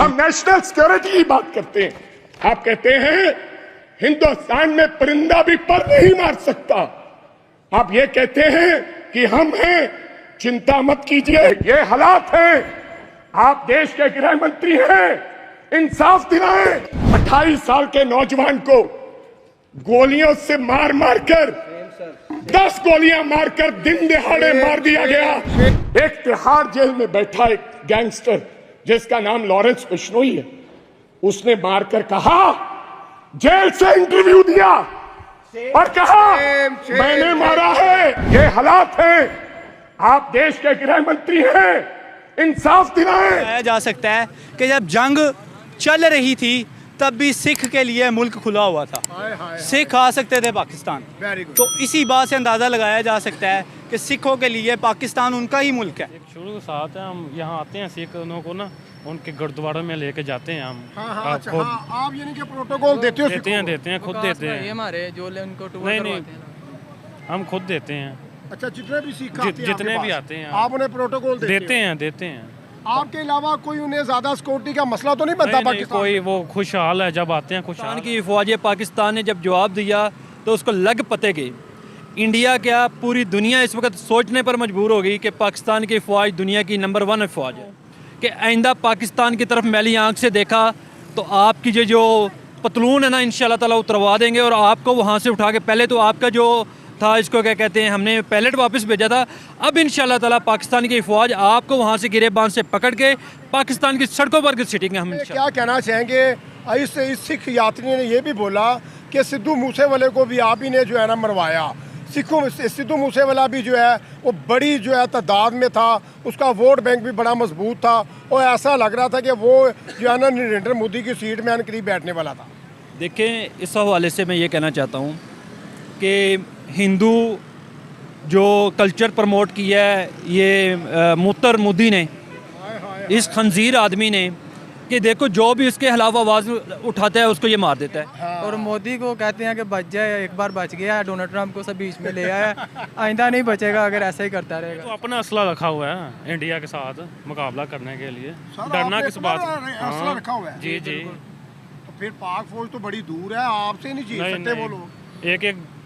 हम national security की बात करते हैं। आप कहते हैं हिंदुस्तान में परिंदा भी पर नहीं मार सकता। आप ये कहते हैं कि हम हैं, चिंता मत कीजिए, ये हालात हैं। आप देश के गृह मंत्री हैं, इंसाफ दिलाएं। 28 साल के नौजवान को गोलियों से मार मारकर 10 गोलियां मारकर दिन दिहाड़े मार दिया गया। एक तिहाड़ जेल में बैठा एक गैंगस्टर जिसका नाम लॉरेंस बिश्नोई है, उसने मारकर कहा, जेल से इंटरव्यू दिया और कहा मैंने मारा है। ये हालात हैं। आप देश के गृह मंत्री हैं, इंसाफ दिलाएं। बताया जा सकता है कि जब जंग चल रही थी तब भी सिख के लिए मुल्क खुला हुआ था। सिख आ सकते थे पाकिस्तान। तो इसी बात से अंदाज़ा लगाया जा सकता है कि सिखों के लिए पाकिस्तान उनका ही मुल्क है। शुरू के साथ है, हम यहाँ आते हैं सिखों को ना उनके गुरुद्वारों में लेके जाते हैं हम। आप यानी कि प्रोटोकॉल देते हो? देते हैं खुद देते हैं। हमारे जो उनको टूर नहीं हम खुद देते हैं। अच्छा, जितने भी सिख आते हैं जितने भी आते हैं आप उन्हें प्रोटोकॉल देते हैं? आपके अलावा कोई उन्हें ज्यादा सिक्योरिटी का मसला तो नहीं बनता पाकिस्तान? कोई वो खुशहाल है जब आते हैं। खुशहाल की फौज पाकिस्तान ने जब जवाब दिया तो उसको लग पते गई। इंडिया क्या पूरी दुनिया इस वक्त सोचने पर मजबूर हो गई कि पाकिस्तान की फ़ौज दुनिया की नंबर 1 फ़ौज है। कि आइंदा पाकिस्तान की तरफ मैली आंख से देखा तो आपकी जो पतलून है ना, इंशाल्लाह ताला उतरवा देंगे और आपको वहाँ से उठा के, पहले तो आपका जो था इसको क्या कहते हैं, हमने पैलेट वापस भेजा था, अब इंशाल्लाह ताला पाकिस्तान की फ़ौज आपको वहाँ से गिरेबान से पकड़ के पाकिस्तान की सड़कों पर घसीटेंगे हम। क्या कहना चाहेंगे? इस सिख यात्री ने ये भी बोला कि सिद्धू मूसेवाले को भी आप ही ने जो है ना मरवाया। सिद्धू मूसेवाला भी जो है वो बड़ी जो है तादाद में था, उसका वोट बैंक भी बड़ा मजबूत था और ऐसा लग रहा था कि वो जो है ना नरेंद्र मोदी की सीट में करीब बैठने वाला था। देखें, इस हवाले से मैं ये कहना चाहता हूँ कि हिंदू जो कल्चर प्रमोट किया है ये मुत्तर मोदी ने, इस खंजीर आदमी ने, कि देखो जो भी उसके खिलाफ आवाज़ उठाता है उसको ये मार देता है। और मोदी को कहते हैं कि बच जाए, एक बार बच गया, डोनाल्ड ट्रंप को सब बीच में ले आया, आइंदा नहीं बचेगा अगर ऐसा ही करता रहेगा। तो अपना असला रखा हुआ है इंडिया के साथ मुकाबला करने के लिए। डरना किस बात? असला रखा हुआ है? जी। तो फिर पाक फौज तो बड़ी दूर है, आपसे नहीं जीत सकते वो लोग।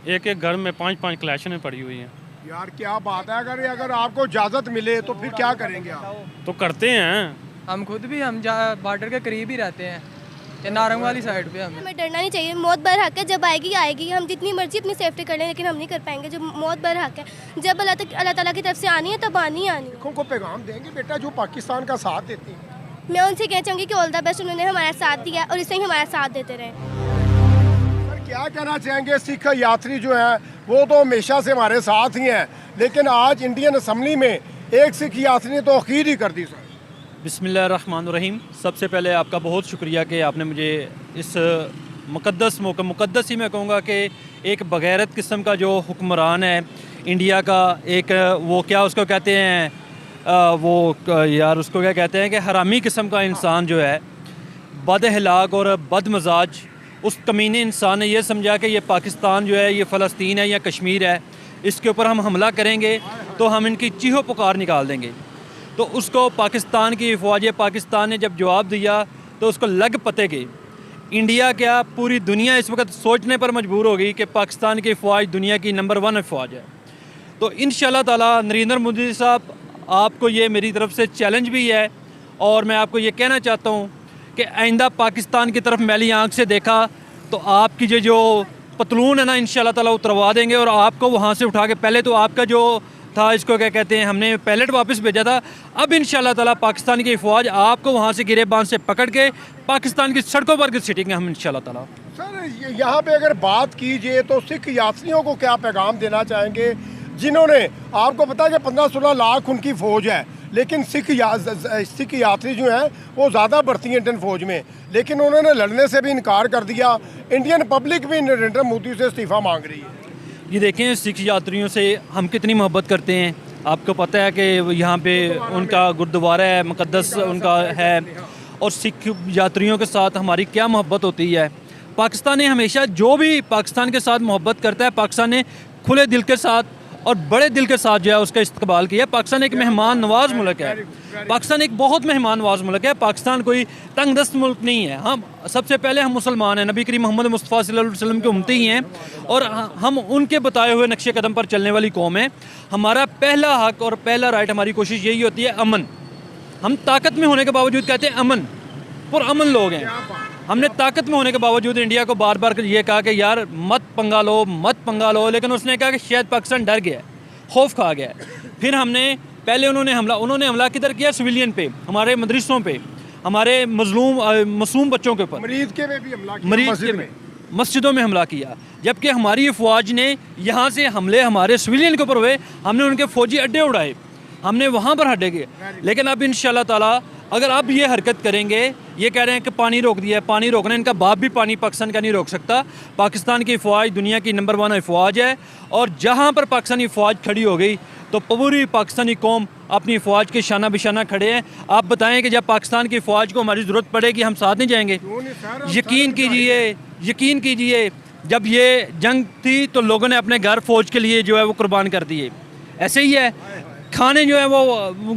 एक घर में 5 क्लैशें पड़ी हुई हैं। यार क्या बात है, अगर आपको इजाजत मिले तो फिर क्या करेंगे आप? तो करते हैं हम खुद भी, हम बॉर्डर के करीब ही रहते हैं, नारंग वाली साइड पे। हमें डरना नहीं चाहिए, मौत बरहक है, जब आएगी आएगी। हम जितनी मर्जी अपनी सेफ्टी कर लें लेकिन हम नहीं कर पाएंगे। जब मौत बरहक है, जब अल्लाह ताला की तरफ से आनी है तब आनी आनी। को पैगाम देंगे बेटा जो पाकिस्तान का साथ देते हैं? मैं उनसे कहना चाहूँगी कि ऑल द बेस्ट, उन्होंने हमारा साथ दिया और इससे ही हमारा साथ देते रहे। क्या कहना चाहेंगे? सिख यात्री जो है वो तो हमेशा से हमारे साथ ही हैं, लेकिन आज इंडियन असम्बली में एक सिख यात्री ने तो अखीर ही कर दी। सर बिस्मिल्लाहिर्रहमानिर्रहीम। सबसे पहले आपका बहुत शुक्रिया कि आपने मुझे इस मुक़द्दस मौका, मुक़द्दस ही मैं कहूँगा कि एक बग़ैरत किस्म का जो हुक्मरान है इंडिया का, एक वो क्या उसको कहते हैं, उसको क्या कहते हैं कि हरामी किस्म का इंसान जो है, बदअखलाक और बदमजाज, उस कमीने इंसान ने यह समझा कि ये पाकिस्तान जो है ये फ़लस्तीन है या कश्मीर है, इसके ऊपर हम हमला करेंगे तो हम इनकी चीहो पुकार निकाल देंगे। तो उसको पाकिस्तान की फ़ौज पाकिस्तान ने जब जवाब दिया तो उसको लग पते गई। इंडिया क्या पूरी दुनिया इस वक्त सोचने पर मजबूर हो गई कि पाकिस्तान की फ़ौज दुनिया की नंबर 1 फ़ौज है। तो इंशाल्लाह ताला नरेंद्र मोदी साहब, आपको ये मेरी तरफ से चैलेंज भी है और मैं आपको ये कहना चाहता हूँ कि आइंदा पाकिस्तान की तरफ मैली आंख से देखा तो आपकी जो पतलून है ना, इंशाल्लाह ताला उतरवा देंगे और आपको वहाँ से उठा के, पहले तो आपका जो था इसको क्या कहते हैं, हमने पैलेट वापस भेजा था, अब इंशाल्लाह ताला पाकिस्तान की फ़ौज आपको वहाँ से गिरेबान से पकड़ के पाकिस्तान की सड़कों पर घसीटेंगे हम इंशाल्लाह ताला। सर यहाँ पे अगर बात कीजिए तो सिख यात्रियों को क्या पैगाम देना चाहेंगे जिन्होंने, आपको पता है कि 15-16 लाख उनकी फ़ौज है, लेकिन सिख यात्री जो हैं वो ज़्यादा बढ़ती हैं इंडियन फ़ौज में, लेकिन उन्होंने लड़ने से भी इनकार कर दिया। इंडियन पब्लिक भी नरेंद्र मोदी से इस्तीफ़ा मांग रही है। ये देखें, सिख यात्रियों से हम कितनी मोहब्बत करते हैं। आपको पता है कि यहाँ पे उनका गुरुद्वारा है, मुक़द्दस उनका है, और सिख यात्रियों के साथ हमारी क्या मोहब्बत होती है। पाकिस्तान ने हमेशा जो भी पाकिस्तान के साथ मोहब्बत करता है, पाकिस्तान ने खुले दिल के साथ और बड़े दिल के साथ जो है उसका इस्तकबाल किया। पाकिस्तान एक मेहमान नवाज मुल्क है, पाकिस्तान एक बहुत मेहमान नवाज मुल्क है। पाकिस्तान कोई तंगदस्त मुल्क नहीं है। हम सबसे पहले हम मुसलमान हैं, नबी करीम मोहम्मद मुस्तफ़ा सल्लल्लाहु अलैहि वसल्लम के उम्मती ही हैं और हम उनके बताए हुए नक्शे कदम पर चलने वाली कौम है। हमारा पहला हक और पहला राइट, हमारी कोशिश यही होती है अमन। हम ताकत में होने के बावजूद कहते हैं अमन, पुरअमन लोग हैं। हमने ताकत में होने के बावजूद इंडिया को बार बार ये कहा कि यार मत पंगा लो, मत पंगा लो, लेकिन उसने कहा कि शायद पाकिस्तान डर गया है, खौफ खा गया है। फिर हमने पहले उन्होंने हमला किधर किया? सिविलियन पे, हमारे मदरसों पे, हमारे मासूम बच्चों के ऊपर, मरीज के में भी हमला किया, मरीज मस्जिद के में। मस्जिदों में हमला किया। जबकि हमारी फ़ौज ने यहाँ से हमले हमारे सिविलियन के ऊपर हुए, हमने उनके फ़ौजी अड्डे उड़ाए, हमने वहाँ पर हटे गए। लेकिन अब इंशाल्लाह ताला अगर अब ये हरकत करेंगे, ये कह रहे हैं कि पानी रोक दिया है, पानी रोकना, इनका बाप भी पानी पाकिस्तान का नहीं रोक सकता। पाकिस्तान की फ़ौज दुनिया की नंबर 1 फ़ौज है और जहाँ पर पाकिस्तानी फ़ौज खड़ी हो गई तो पूरी पाकिस्तानी कौम अपनी फ़ौज के शाना बिशाना खड़े हैं। आप बताएं कि जब पाकिस्तान की फ़ौज को हमारी ज़रूरत पड़ेगी हम साथ नहीं जाएंगे? यकीन कीजिए जब ये जंग थी तो लोगों ने अपने घर फ़ौज के लिए जो है वो कुर्बान कर दिए। ऐसे ही है, खाने जो है वो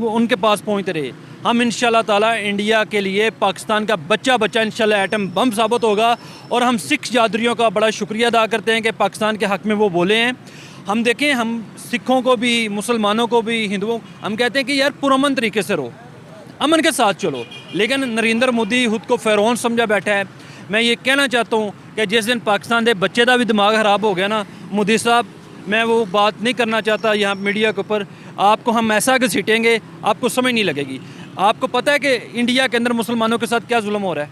उनके पास पहुँचते रहे। हम इंशाल्लाह ताला इंडिया के लिए पाकिस्तान का बच्चा इंशाल्लाह एटम बम साबित होगा। और हम सिख जादरियों का बड़ा शुक्रिया अदा करते हैं कि पाकिस्तान के हक़ में वो बोले हैं। हम देखें, हम सिखों को भी, मुसलमानों को भी, हिंदुओं, हम कहते हैं कि यार पुरअमन तरीके से रहो, अमन के साथ चलो। लेकिन नरेंद्र मोदी खुद को फ़िरौन समझा बैठा है। मैं ये कहना चाहता हूँ कि जिस दिन पाकिस्तान के बच्चे का भी दिमाग ख़राब हो गया ना, मोदी साहब, मैं वो बात नहीं करना चाहता यहाँ मीडिया के ऊपर, आपको हम ऐसा घसीटेंगे आपको समझ नहीं लगेगी। आपको पता है कि इंडिया के अंदर मुसलमानों के साथ क्या जुल्म हो रहा है?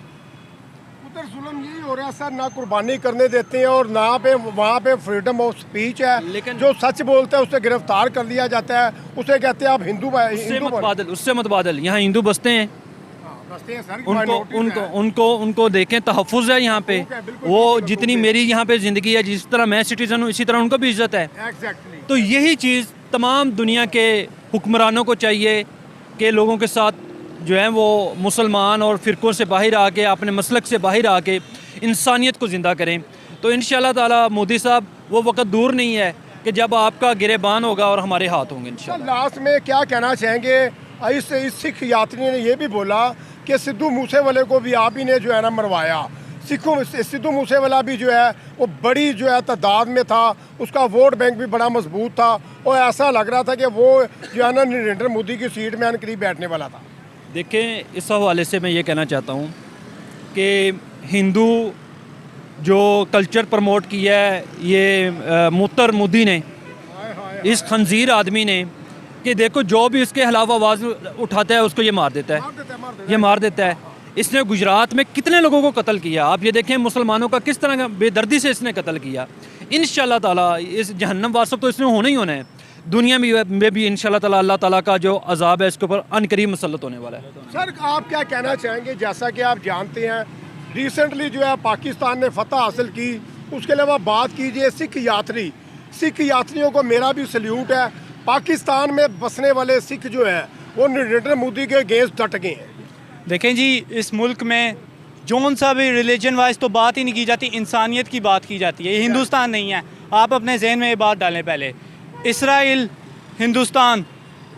उधर जुल्म यही हो रहा है सर, ना कुर्बानी करने देते हैं और ना पे वहाँ पे फ्रीडम ऑफ स्पीच है। लेकिन जो सच बोलता है उसे गिरफ्तार कर लिया जाता है, उसे कहते हैं आप उससे मत बादल। यहाँ हिंदू बसते हैं, उनको देखें, तहफ़्फ़ुज़ है यहाँ पे। वो जितनी मेरी यहाँ पे ज़िंदगी है, जिस तरह मैं सिटीज़न हूँ, इसी तरह उनको भी इज़्ज़त है। तो यही चीज़ तमाम दुनिया के हुक्मरानों को चाहिए कि लोगों के साथ जो है वो मुसलमान और फ़िरक़ों से बाहर आके, अपने मसलक से बाहर आके इंसानियत को ज़िंदा करें। तो इंशाल्लाह ताला मोदी साहब वो वक्त दूर नहीं है कि जब आपका गिरेबान होगा और हमारे हाथ होंगे इंशाल्लाह। लास्ट में क्या कहना चाहेंगे? इस सिख यात्री ने ये भी बोला कि सिद्धू मूसेवाले को भी आप ही ने जो है ना मरवाया। सिद्धू मूसेवाला भी जो है वो बड़ी जो है तादाद में था, उसका वोट बैंक भी बड़ा मजबूत था और ऐसा लग रहा था कि वो जो है ना नरेंद्र मोदी की सीट में करीब बैठने वाला था। देखें, इस हवाले से मैं ये कहना चाहता हूँ कि हिंदू जो कल्चर प्रमोट किया है ये मुत्तर मोदी ने, इस खंजीर आदमी ने, कि देखो जो भी इसके खिलाफ आवाज़ उठाता है उसको ये मार देता है। इसने गुजरात में कितने लोगों को कत्ल किया, आप ये देखें, मुसलमानों का किस तरह का बेदर्दी से इसने कत्ल किया। इंशाल्लाह ताला इस जहन्नम वासब तो इसने होना ही होना है। दुनिया में भी इंशाल्लाह ताला अल्लाह ताला का जो अजाब है इसके ऊपर अनकरीब मुसल्लत होने वाला है। सर, आप क्या कहना चाहेंगे? जैसा कि आप जानते हैं रिसेंटली जो है पाकिस्तान ने फतह हासिल की, उसके अलावा बात कीजिए सिख यात्रियों को मेरा भी सल्यूट है। पाकिस्तान में बसने वाले सिख जो हैं वो नरेंद्र मोदी के अगेंस्ट डट गए हैं। देखें जी, इस मुल्क में जौन सा भी रिलीजन वाइज तो बात ही नहीं की जाती, इंसानियत की बात की जाती है। ये हिंदुस्तान नहीं है, आप अपने जहन में ये बात डालें। पहले इसराइल, हिंदुस्तान,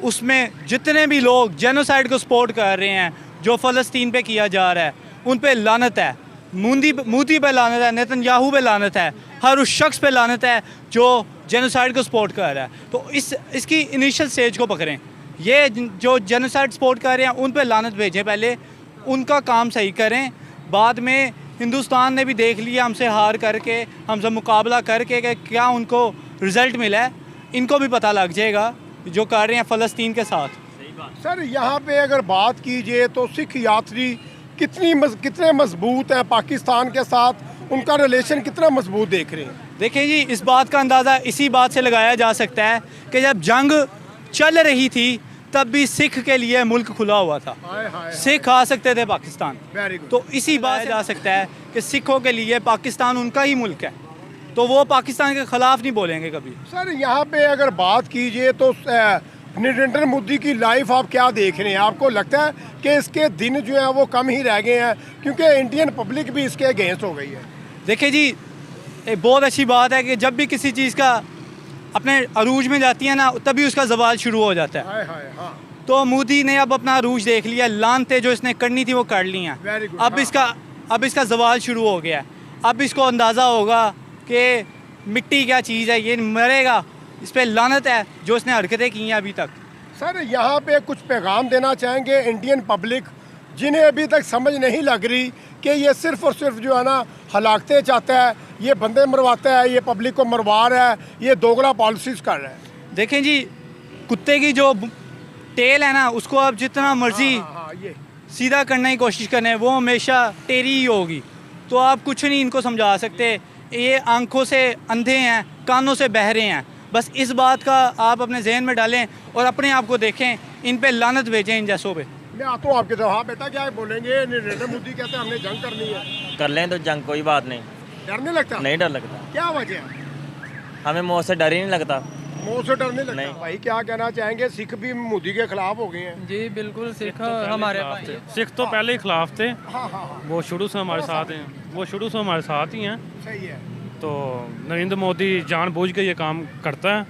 उसमें जितने भी लोग जेनोसाइड को सपोर्ट कर रहे हैं, जो फ़लस्तीन पे किया जा रहा है, उन पे लानत है। मोदी पे लानत है, नेतन्याहू पे लानत है, हर उस शख्स पे लानत है जो जेनोसाइड को सपोर्ट कर रहा है। तो इसकी इनिशियल स्टेज को पकड़ें। ये जो जेनोसाइड सपोर्ट कर रहे हैं उन पे लानत भेजें, पहले उनका काम सही करें। बाद में हिंदुस्तान ने भी देख लिया हमसे हार करके, हमसे मुकाबला करके कि क्या उनको रिज़ल्ट मिला है, इनको भी पता लग जाएगा जो कर रहे हैं फ़लस्तीन के साथ। सर, यहाँ पे अगर बात कीजिए तो सिख यात्री कितने मजबूत हैं पाकिस्तान के साथ, उनका रिलेशन कितना मजबूत देख रहे हैं? देखिए जी, इस बात का अंदाज़ा इसी बात से लगाया जा सकता है कि जब जंग चल रही थी तब भी सिख के लिए मुल्क खुला हुआ था। सिख आ सकते थे पाकिस्तान। तो इसी बात से जा सकता है कि सिखों के लिए पाकिस्तान उनका ही मुल्क है, तो वो पाकिस्तान के ख़िलाफ़ नहीं बोलेंगे कभी। सर, यहाँ पे अगर बात कीजिए तो नरेंद्र मोदी की लाइफ आप क्या देख रहे हैं? आपको लगता है कि इसके दिन जो है वो कम ही रह गए हैं क्योंकि इंडियन पब्लिक भी इसके अगेंस्ट हो गई है? देखिए जी, एक बहुत अच्छी बात है कि जब भी किसी चीज़ का अपने अरूज में जाती है ना, तभी उसका जवाल शुरू हो जाता है। हाय हाय हाँ तो मोदी ने अब अपना अरूज देख लिया, लानते जो इसने करनी थी वो कर ली हैं। Very good, अब इसका जवाल शुरू हो गया। अब इसको अंदाज़ा होगा कि मिट्टी क्या चीज़ है, ये मरेगा, इस पर लानत है जो इसने हरकतें की हैं अभी तक। सर यहाँ पे कुछ पैगाम देना चाहेंगे इंडियन पब्लिक जिन्हें अभी तक समझ नहीं लग रही कि ये सिर्फ और सिर्फ जो है ना हलाकते चाहता है, ये बंदे मरवाता है, ये पब्लिक को मरवा रहा है, ये दोगला पॉलिसीज कर रहा है। देखें जी, कुत्ते की जो टेल है ना, उसको आप जितना मर्जी हाँ ये सीधा करने की कोशिश करें, वो हमेशा टेढ़ी ही होगी। तो आप कुछ नहीं इनको समझा सकते। ये आंखों से अंधे हैं, कानों से बहरे हैं। बस इस बात का आप अपने जहन में डालें और अपने आप को देखें, इन पे लानत भेजें, इन जैसों पे। मैं आता हूँ आपके तरफ। हाँ बेटा क्या बोलेंगे? नरेंद्र मोदी कहते हैं हमने जंग करनी है। कर लें तो जंग, कोई बात नहीं। डर नहीं लगता? नहीं डर लगता, क्या वजह है? हमें मौत से डर ही नहीं लगता। मुंह से डर नहीं लगता? नहीं। भाई क्या कहना चाहेंगे? सिख भी मोदी के खिलाफ हो गए हैं। जी बिल्कुल, सिख हमारे भाई हैं। सिख तो पहले ही खिलाफ थे, हाँ हाँ हाँ वो शुरू से हमारे साथ हैं, वो शुरू से हमारे साथ ही हैं। सही है। तो नरेंद्र मोदी जानबूझ के ये काम करता है,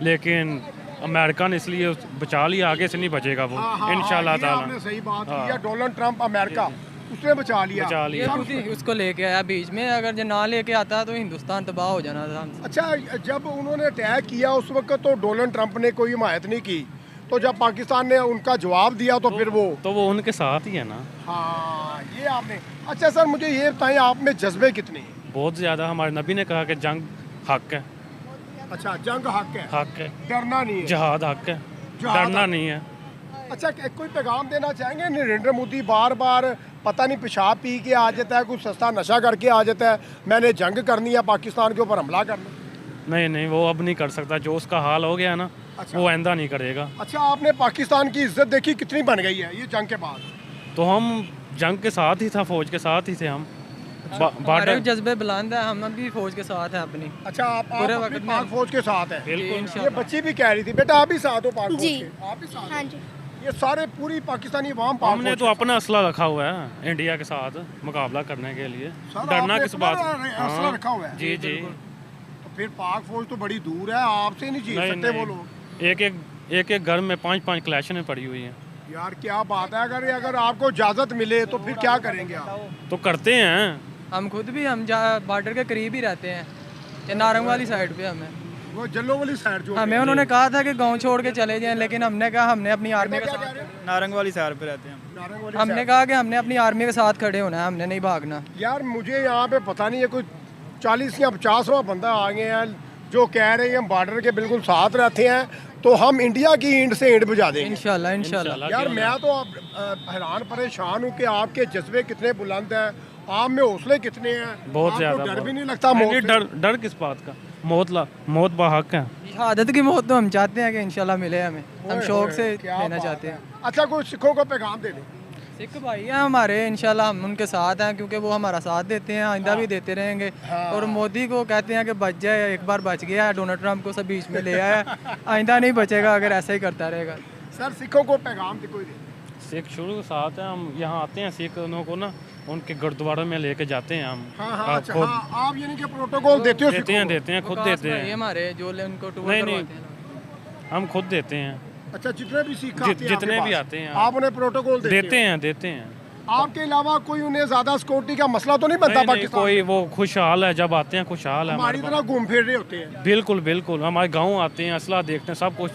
लेकिन अमेरिका ने इसलिए बचा लिया, आगे से नहीं बचेगा वो, हाँ, हाँ, इंशाल्लाह हाँ, ये ताला। आपने सही बात हाँ। की है। डोनाल्ड ट्रंप अमेरिका उसने बचा लिया। बचा ये लिया। खुद ही उसको लेके आया बीच में, अगर ये ना लेके आता तो हिंदुस्तान तबाह हो जाना था हमसे। अच्छा, जब उन्होंने अटैक किया उस वक्त तो डोनाल्ड ट्रंप ने कोई हिमायत नहीं की, तो जब पाकिस्तान ने उनका जवाब दिया तो फिर वो तो वो उनके साथ ही है ना, हाँ ये आपने। अच्छा सर मुझे ये बताएं, आप में जज्बे कितने हैं? बहुत ज़्यादा। हमारे नबी ने कहा कि जंग हक है, अच्छा जंग हक है, हक है, डरना नहीं है। जहाद हक है, जहाद डरना हक। नहीं है। अच्छा कोई पैगाम देना चाहेंगे? नरेंद्र मोदी बार बार पता नहीं पेशाब पी के आ जाता है, कुछ सस्ता नशा करके आ जाता है, मैंने जंग करनी है, पाकिस्तान के ऊपर हमला करना। नहीं नहीं, वो अब नहीं कर सकता, जो उसका हाल हो गया ना, अच्छा। वो आइंदा नहीं करेगा। अच्छा आपने पाकिस्तान की इज्जत देखी कितनी बन गई है ये जंग के बाद? तो हम जंग के साथ ही था, फौज के साथ ही थे हम। हमारे बॉर्डर जज्बे बुलंद है, हम भी फौज के साथ हैं अपनी। अच्छा आप पूरे अपनी वक्त में पाक फौज के साथ हैं? बिल्कुल। ये बच्ची भी कह रही थी बेटा आप भी साथ हो पाक फौज जी। के? आप भी साथ हाँ हो? जी। ये सारे पूरी पाकिस्तानी अवाम पाक हमने फौज तो के अपना असला रखा हुआ है इंडिया के साथ मुकाबला करने के लिए। साथ। डरना आपने किस अपना बात? असला हाँ। रखा हुआ है? जी जी। तो फिर पाक फौज तो बड़ी दूर है, आपसे नहीं जीत नहीं सकते वो नहीं, लोग। एक घर में 5-5 क्लैशें पड़ी हुई हैं। यार क्या बात है, अगर आपको इजाजत मिले तो फिर क्या करेंगे आप? तो करते हैं। हम खुद भी हम बॉर्डर के करीब ही रहते हैं, ये नारंग वाली साइड पे हमें। वो जल्लो वाली साइड जो हमें उन्होंने कहा था कि गांव छोड़ के चले जाएं, लेकिन हमने कहा हमने अपनी आर्मी के क्या साथ, कह रहे हो? नारंग वाली सैर पे रहते हैं। नारंग वाली हमने साइड। कहा कि हमने अपनी आर्मी के साथ खड़े होना है, हमने नहीं भागना। यार मुझे यहाँ पे पता नहीं है कोई 40 या 50वां बंदा आ गए हैं जो कह रहे हैं हम बॉर्डर के बिल्कुल साथ रहते हैं, तो हम इंडिया की ईंट से ईंट बजा देंगे। इंशाल्लाह इंशाल्लाह। यार मैं तो हैरान परेशान हूँ कि आपके जज्बे कितने बुलंद हैं, आप में हौसले कितने हैं। बहुत आपको ज़्यादा। डर भी नहीं लगता नहीं, मौत से? डर किस बात का? मौत बाहक है। शहादत की मौत तो हम चाहते हैं कि इंशाल्लाह मिले हमें, हम ओए शौक होए, से क्या लेना बात चाहते है। हैं। अच्छा कोई सिखों को पैगाम दे दें। सिख भाई हैं हमारे, इंशाल्लाह हम उनके साथ हैं, क्योंकि वो हमारा साथ देते हैं, आइंदा भी देते रहेंगे। और मोदी को कहते हैं कि बच जाए, एक बार बच गया, डोनाल्ड ट्रंप को सब बीच में ले आया, आइंदा नहीं बचेगा अगर ऐसा ही करता रहेगा। सर सिखों को पैगाम दे कोई दे। सिख शुरू के साथ हैं, हम यहाँ आते हैं, सिख को ना उनके गुरुद्वारों में लेके जाते हैं हम। हाँ हाँ आप अच्छा खुद हाँ, आप यानी कि प्रोटोकॉल देते हो देते सिखों हैं, को? देते हैं, खुद वकास देते भाई हैं। हमारे जो उनको टूर नहीं, नहीं। करवाते हैं। हम खुद देते हैं, अच्छा जितने भी सिख आते हैं जितने आपके भी पास, आते हैं आप उन्हें प्रोटोकॉल देते हैं, देते हैं। आपके अलावा कोई उन्हें ज्यादा सिक्योरिटी का मसला तो नहीं बनता नहीं, नहीं, पाकिस्तान कोई में? वो खुशहाल है, जब आते हैं खुशहाल है हमारी हमारे तरह घूम फिर रहे होते हैं। पास। बिल्कुल बिल्कुल, हमारे गाँव आते हैं, असला देखते हैं, सब कुछ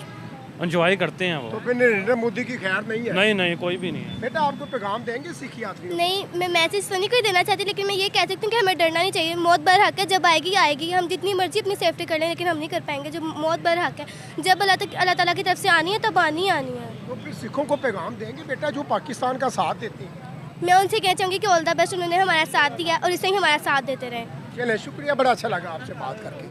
एंजॉय करते हैं तो वो। फिर नरेंद्र मोदी की खैर नहीं है? नहीं नहीं, कोई भी नहीं है। बेटा आपको पैगाम देंगे सिख यात्रियों? नहीं, मैं मैसेज तो नहीं कोई देना चाहती, लेकिन मैं ये कह सकती हूँ कि हमें डरना नहीं चाहिए। मौत बरहक है, जब आएगी आएगी, हम जितनी मर्जी अपनी सेफ्टी कर लें, लेकिन हम नहीं कर पाएंगे। जब मौत बरहक है, जब अल्लाह ताला की तरफ से आनी है तब आनी ही आनी है। तो फिर सिखों को पैगाम देंगे बेटा जो पाकिस्तान का साथ देते हैं? मैं उनसे कहना चाहूँगी कि ऑल द बेस्ट, उन्होंने हमारा साथ दिया और इससे ही हमारा साथ देते रहें। चलें शुक्रिया, बड़ा अच्छा लगा आपसे बात करके।